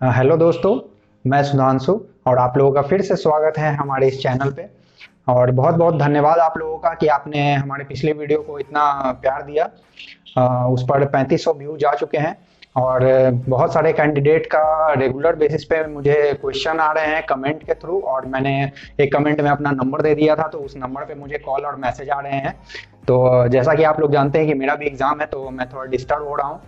Hello दोस्तों, मैं सुधांशु और आप लोगों का फिर से स्वागत है हमारे इस चैनल पे। और बहुत बहुत धन्यवाद आप लोगों का कि आपने हमारे पिछले वीडियो को इतना प्यार दिया। उस पर 3500 व्यू जा चुके हैं और बहुत सारे कैंडिडेट का रेगुलर बेसिस पे मुझे क्वेश्चन आ रहे हैं कमेंट के थ्रू, और मैंने एक कमेंट में अपना नंबर दे दिया था, तो उस नंबर पे मुझे कॉल और मैसेज आ रहे हैं। तो जैसा कि आप लोग जानते हैं कि मेरा भी एग्ज़ाम है, तो मैं थोड़ा डिस्टर्ब हो रहा हूँ।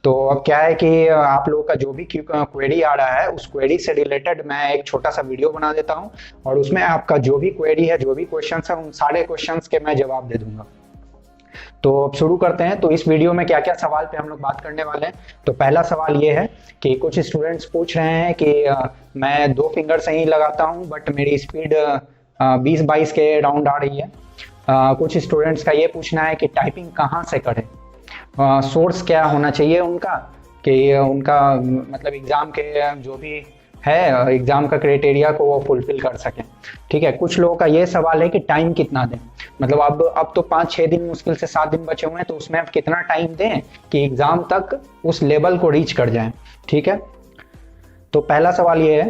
तो अब क्या है कि आप लोगों का जो भी क्वेरी आ रहा है उस क्वेरी से रिलेटेड मैं एक छोटा सा वीडियो बना देता हूँ, और उसमें आपका जो भी क्वेरी है, जो भी क्वेश्चंस है, उन सारे क्वेश्चंस के मैं जवाब दे दूंगा। तो अब शुरू करते हैं। तो इस वीडियो में क्या क्या सवाल पे हम लोग बात करने वाले हैं। तो पहला सवाल ये है कि कुछ स्टूडेंट्स पूछ रहे हैं कि मैं 2 फिंगर से ही लगाता हूँ बट मेरी स्पीड 20-22 के राउंड आ रही है। कुछ स्टूडेंट्स का ये पूछना है कि टाइपिंग कहाँ से करें, सोर्स क्या होना चाहिए उनका, कि उनका मतलब एग्ज़ाम के जो भी है एग्ज़ाम का क्राइटेरिया को वो फुलफिल कर सकें। ठीक है। कुछ लोगों का ये सवाल है कि टाइम कितना दें, मतलब अब तो 5-6 दिन, मुश्किल से 7 दिन बचे हुए हैं, तो उसमें अब कितना टाइम दें कि एग्ज़ाम तक उस लेवल को रीच कर जाएं। ठीक है। तो पहला सवाल ये है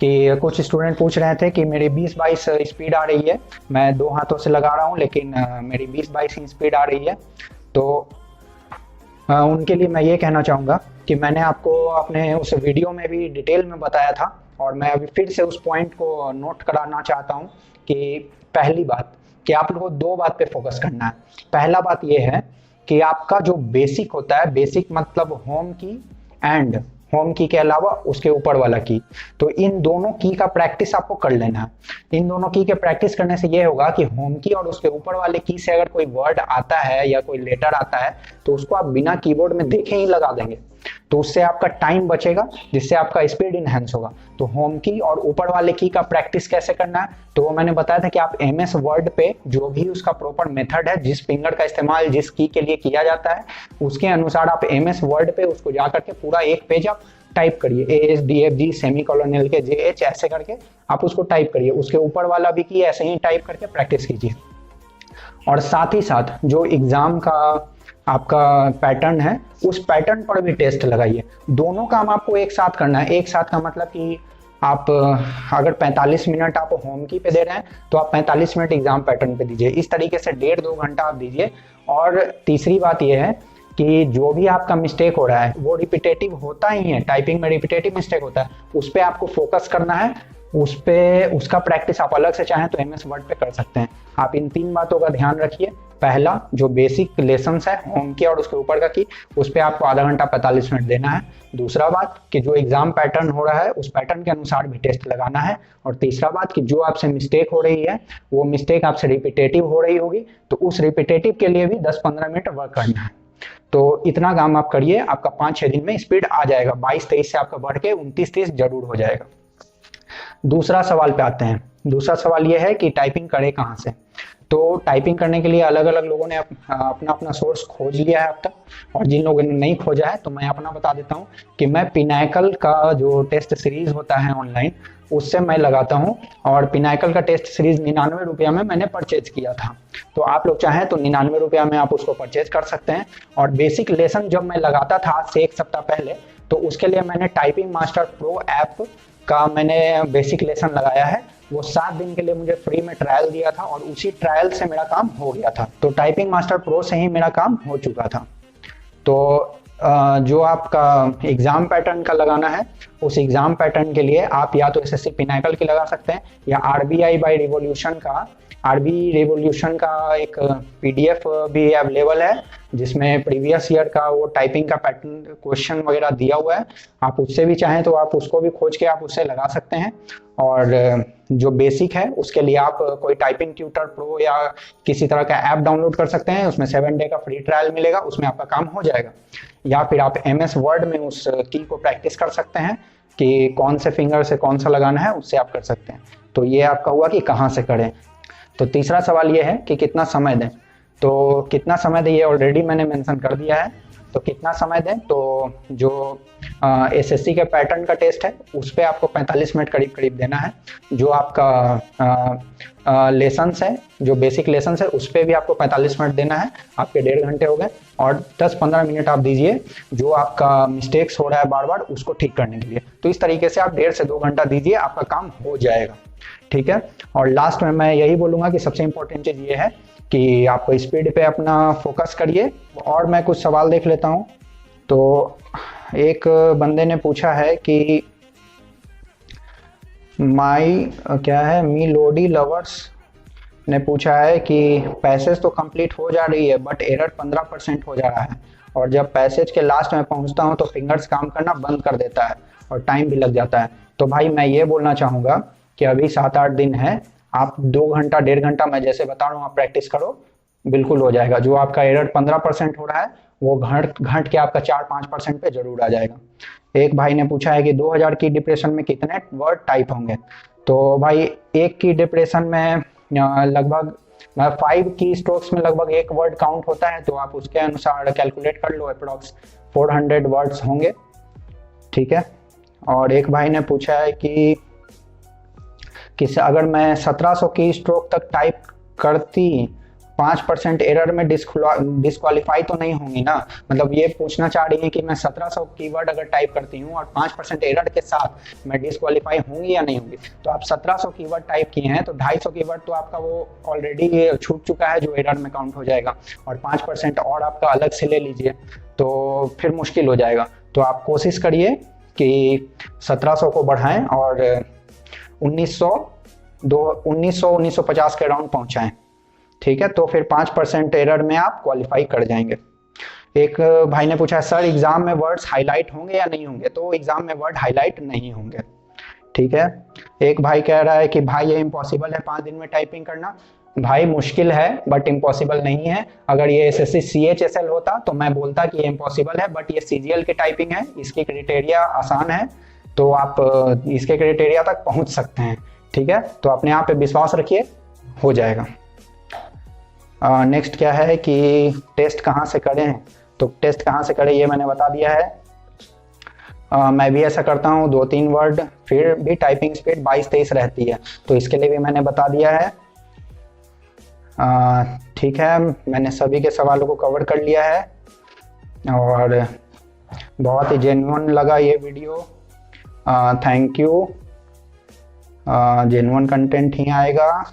कि कुछ स्टूडेंट पूछ रहे थे कि मेरी 20-22 स्पीड आ रही है, मैं 2 हाथों से लगा रहा हूँ लेकिन मेरी 20-22 ही स्पीड आ रही है। तो उनके लिए मैं ये कहना चाहूँगा कि मैंने आपको अपने उस वीडियो में भी डिटेल में बताया था, और मैं अभी फिर से उस पॉइंट को नोट कराना चाहता हूँ कि पहली बात कि आप लोगों को 2 बात पे फोकस करना है। पहला बात ये है कि आपका जो बेसिक होता है, बेसिक मतलब होम की एंड होम की के अलावा उसके ऊपर वाला की, तो इन दोनों की का प्रैक्टिस आपको कर लेना है। इन दोनों की के प्रैक्टिस करने से ये होगा कि होम की और उसके ऊपर वाले की से अगर कोई वर्ड आता है या कोई लेटर आता है तो उसको आप बिना कीबोर्ड में देखे ही लगा देंगे, तो उससे आपका टाइम बचेगा, जिससे आपका स्पीड इनहेंस होगा। तो होम की और ऊपर वाले की का प्रैक्टिस कैसे करना है, तो वो मैंने बताया था कि आप एमएस वर्ड पे जो भी उसका प्रॉपर मेथड है, जिस फिंगर का इस्तेमाल जिस की के लिए किया जाता है, उसके अनुसार आप एमएस वर्ड पे उसको जा करके पूरा एक पेज आप टाइप करिए, ASDFG सेमीकोलन LKJH ऐसे करके आप उसको टाइप करिए। उसके ऊपर वाला भी की ऐसे ही टाइप करके प्रैक्टिस कीजिए। और साथ ही साथ जो एग्जाम का आपका पैटर्न है उस पैटर्न पर भी टेस्ट लगाइए। दोनों काम आपको एक साथ करना है। एक साथ का मतलब कि आप अगर 45 मिनट आप होम की पे दे रहे हैं तो आप 45 मिनट एग्जाम पैटर्न पे दीजिए। इस तरीके से 1.5-2 घंटा आप दीजिए। और तीसरी बात यह है कि जो भी आपका मिस्टेक हो रहा है वो रिपीटेटिव होता ही है, टाइपिंग में रिपीटेटिव मिस्टेक होता है, उस पर आपको फोकस करना है। उस पे उसका प्रैक्टिस आप अलग से चाहें तो एमएस वर्ड पे कर सकते हैं। आप इन 3 बातों का ध्यान रखिए। पहला, जो बेसिक लेसन्स है होम की और उसके ऊपर का की, उस पर आपको आधा घंटा 45 मिनट देना है। दूसरा बात कि जो एग्जाम पैटर्न हो रहा है उस पैटर्न के अनुसार भी टेस्ट लगाना है। और तीसरा बात कि जो आपसे मिस्टेक हो रही है वो मिस्टेक आपसे रिपीटेटिव हो रही होगी, तो उस रिपीटेटिव के लिए भी 10-15 मिनट वर्क करना है। तो इतना काम आप करिए, आपका 5-6 दिन में स्पीड आ जाएगा। 22-23 से आपका बढ़ के 29-30 जरूर हो जाएगा। दूसरा सवाल पे आते हैं। दूसरा सवाल यह है कि टाइपिंग करें कहाँ से। तो टाइपिंग करने के लिए अलग अलग लोगों ने अपना अपना सोर्स खोज लिया है अब तक, और जिन लोगों ने नहीं खोजा है तो मैं अपना बता देता हूँ कि मैं पिनाकल का जो टेस्ट सीरीज होता है ऑनलाइन, उससे मैं लगाता हूँ। और पिनाकल का टेस्ट सीरीज 99 रुपया में मैंने परचेज किया था। तो आप लोग चाहें तो 99 रुपया में आप उसको परचेज कर सकते हैं। और बेसिक लेसन जब मैं लगाता था आज से 1 सप्ताह पहले, तो उसके लिए मैंने टाइपिंग मास्टर प्रो ऐप का मैंने बेसिक लेसन लगाया है। वो 7 दिन के लिए मुझे फ्री में ट्रायल दिया था और उसी ट्रायल से मेरा काम हो गया था। तो टाइपिंग मास्टर प्रो से ही मेरा काम हो चुका था। तो जो आपका एग्जाम पैटर्न का लगाना है, उस एग्जाम पैटर्न के लिए आप या तो एसएससी पिनाकल की लगा सकते हैं या आरबीआई बाय रिवॉल्यूशन का, आरबी रिवॉल्यूशन का एक पीडीएफ भी अवेलेबल है जिसमें प्रीवियस ईयर का वो टाइपिंग का पैटर्न क्वेश्चन वगैरह दिया हुआ है। आप उससे भी चाहें तो आप उसको भी खोज के आप उससे लगा सकते हैं। और जो बेसिक है उसके लिए आप कोई टाइपिंग ट्यूटर प्रो या किसी तरह का ऐप डाउनलोड कर सकते हैं। उसमें 7 डे का फ्री ट्रायल मिलेगा, उसमें आपका काम हो जाएगा। या फिर आप एमएस वर्ड में उस की को प्रैक्टिस कर सकते हैं कि कौन से फिंगर से कौन सा लगाना है, उससे आप कर सकते हैं। तो ये आपका हुआ कि कहाँ से करें। तो तीसरा सवाल ये है कि कितना समय दें। तो कितना समय दें ये ऑलरेडी मैंने मेंशन कर दिया है। तो कितना समय दें, तो जो एसएससी के पैटर्न का टेस्ट है उस पर आपको 45 मिनट करीब करीब देना है। जो आपका लेसन्स है, जो बेसिक लेसन्स है उस पर भी आपको 45 मिनट देना है। आपके 1.5 घंटे हो गए। और 10-15 मिनट आप दीजिए जो आपका मिस्टेक्स हो रहा है बार बार उसको ठीक करने के लिए। तो इस तरीके से आप 1.5 से 2 घंटा दीजिए, आपका काम हो जाएगा। ठीक है। और लास्ट में मैं यही बोलूँगा कि सबसे इम्पोर्टेंट चीज़ ये है कि आप स्पीड पे अपना फोकस करिए। और मैं कुछ सवाल देख लेता हूँ। तो एक बंदे ने पूछा है कि मी लोडी लवर्स ने पूछा है कि पैसेज तो कंप्लीट हो जा रही है बट एरर 15% हो जा रहा है, और जब पैसेज के लास्ट में पहुंचता हूं तो फिंगर्स काम करना बंद कर देता है और टाइम भी लग जाता है। तो भाई मैं ये बोलना चाहूँगा कि अभी 7-8 दिन है, आप 2 घंटा 1.5 घंटा मैं जैसे बता रहा हूँ आप प्रैक्टिस करो, बिल्कुल हो जाएगा। जो आपका एरर 15% हो रहा है वो घंट के आपका 4-5% पे जरूर आ जाएगा। एक भाई ने पूछा है कि 2000 की डिप्रेशन में कितने वर्ड टाइप होंगे। तो भाई एक की डिप्रेशन में लगभग 5 की स्ट्रोक्स में लगभग 1 वर्ड काउंट होता है, तो आप उसके अनुसार कैलकुलेट कर लो, अप्रोक्स 400 वर्ड्स होंगे। ठीक है। और एक भाई ने पूछा है कि अगर मैं 1700 की स्ट्रोक तक टाइप करती 5% एरर में डिस्क्वालीफाई तो नहीं होंगी ना। मतलब ये पूछना चाह रही है कि मैं 1700 कीवर्ड अगर टाइप करती हूँ और 5% एरर के साथ मैं डिस्क्वालीफाई होंगी या नहीं होंगी। तो आप 1700 कीवर्ड टाइप किए हैं तो 250 कीवर्ड तो आपका वो ऑलरेडी छूट चुका है जो एरर में काउंट हो जाएगा, और 5% और आपका अलग से ले लीजिए तो फिर मुश्किल हो जाएगा। तो आप कोशिश करिए कि 1700 को बढ़ाएं और 1950 के अराउंड पहुंचाएं। ठीक है। तो फिर 5% एरर में आप क्वालिफाई कर जाएंगे। एक भाई ने पूछा सर एग्जाम में वर्ड्स हाईलाइट होंगे या नहीं होंगे। तो एग्जाम में वर्ड हाईलाइट नहीं होंगे। ठीक है। एक भाई कह रहा है कि भाई ये इम्पॉसिबल है 5 दिन में टाइपिंग करना। भाई मुश्किल है बट इम्पॉसिबल नहीं है। अगर ये एसएससी CHSL होता तो मैं बोलता कि ये इम्पॉसिबल है, बट ये CGL की टाइपिंग है, इसकी क्राइटेरिया आसान है, तो आप इसके क्राइटेरिया तक पहुंच सकते हैं। ठीक है। तो अपने आप पे विश्वास रखिए, हो जाएगा। नेक्स्ट क्या है कि टेस्ट कहाँ से करें। तो टेस्ट कहाँ से करें ये मैंने बता दिया है। मैं भी ऐसा करता हूँ 2-3 वर्ड, फिर भी टाइपिंग स्पीड 22-23 रहती है, तो इसके लिए भी मैंने बता दिया है। ठीक है। मैंने सभी के सवालों को कवर कर लिया है और बहुत ही जेन्युइन लगा ये video. Thank you. Genuine content ही आएगा।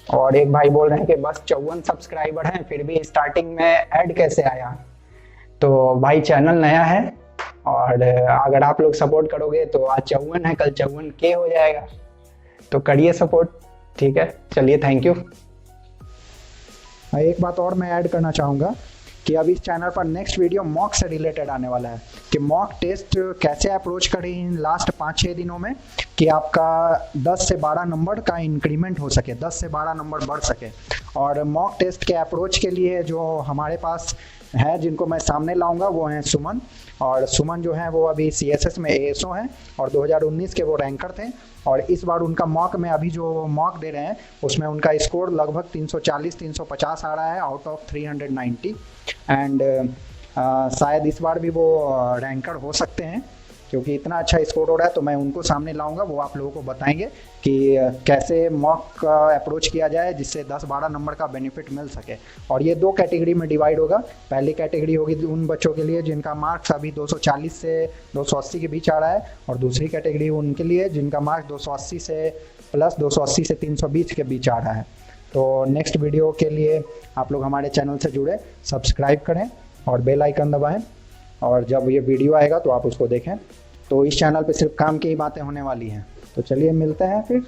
और एक भाई बोल रहे हैं कि बस 54 सब्सक्राइबर हैं फिर भी स्टार्टिंग में ऐड कैसे आया। तो भाई चैनल नया है और अगर आप लोग सपोर्ट करोगे तो आज 54 है, कल 54K हो जाएगा, तो करिए सपोर्ट। ठीक है। चलिए, थैंक यू। एक बात और मैं ऐड करना चाहूँगा कि अब इस चैनल पर नेक्स्ट वीडियो मॉक से रिलेटेड आने वाला है कि मॉक टेस्ट कैसे अप्रोच करें इन लास्ट 5-6 दिनों में कि आपका 10 से 12 नंबर का इंक्रीमेंट हो सके, 10 से 12 नंबर बढ़ सके। और मॉक टेस्ट के अप्रोच के लिए जो हमारे पास है, जिनको मैं सामने लाऊंगा, वो हैं सुमन। और सुमन जो है वो अभी CSS में ASO हैं और 2019 के वो रैंकर थे। और इस बार उनका मॉक में अभी जो मॉक दे रहे हैं उसमें उनका स्कोर लगभग 340-350 आ रहा है आउट ऑफ 390। एंड शायद इस बार भी वो रैंकर हो सकते हैं क्योंकि इतना अच्छा स्कोर हो रहा है। तो मैं उनको सामने लाऊंगा, वो आप लोगों को बताएंगे कि कैसे मॉक का अप्रोच किया जाए जिससे 10-12 नंबर का बेनिफिट मिल सके। और ये 2 कैटेगरी में डिवाइड होगा। पहली कैटेगरी होगी उन बच्चों के लिए जिनका मार्क्स अभी 240 से 280 के बीच आ रहा है, और दूसरी कैटेगरी उनके लिए जिनका मार्क्स 280 से प्लस 280 से 320 के बीच आ रहा है। तो नेक्स्ट वीडियो के लिए आप लोग हमारे चैनल से जुड़े, सब्सक्राइब करें और बेल आइकन दबाएं, और जब ये वीडियो आएगा तो आप उसको देखें। तो इस चैनल पे सिर्फ काम की ही बातें होने वाली हैं। तो चलिए मिलते हैं फिर।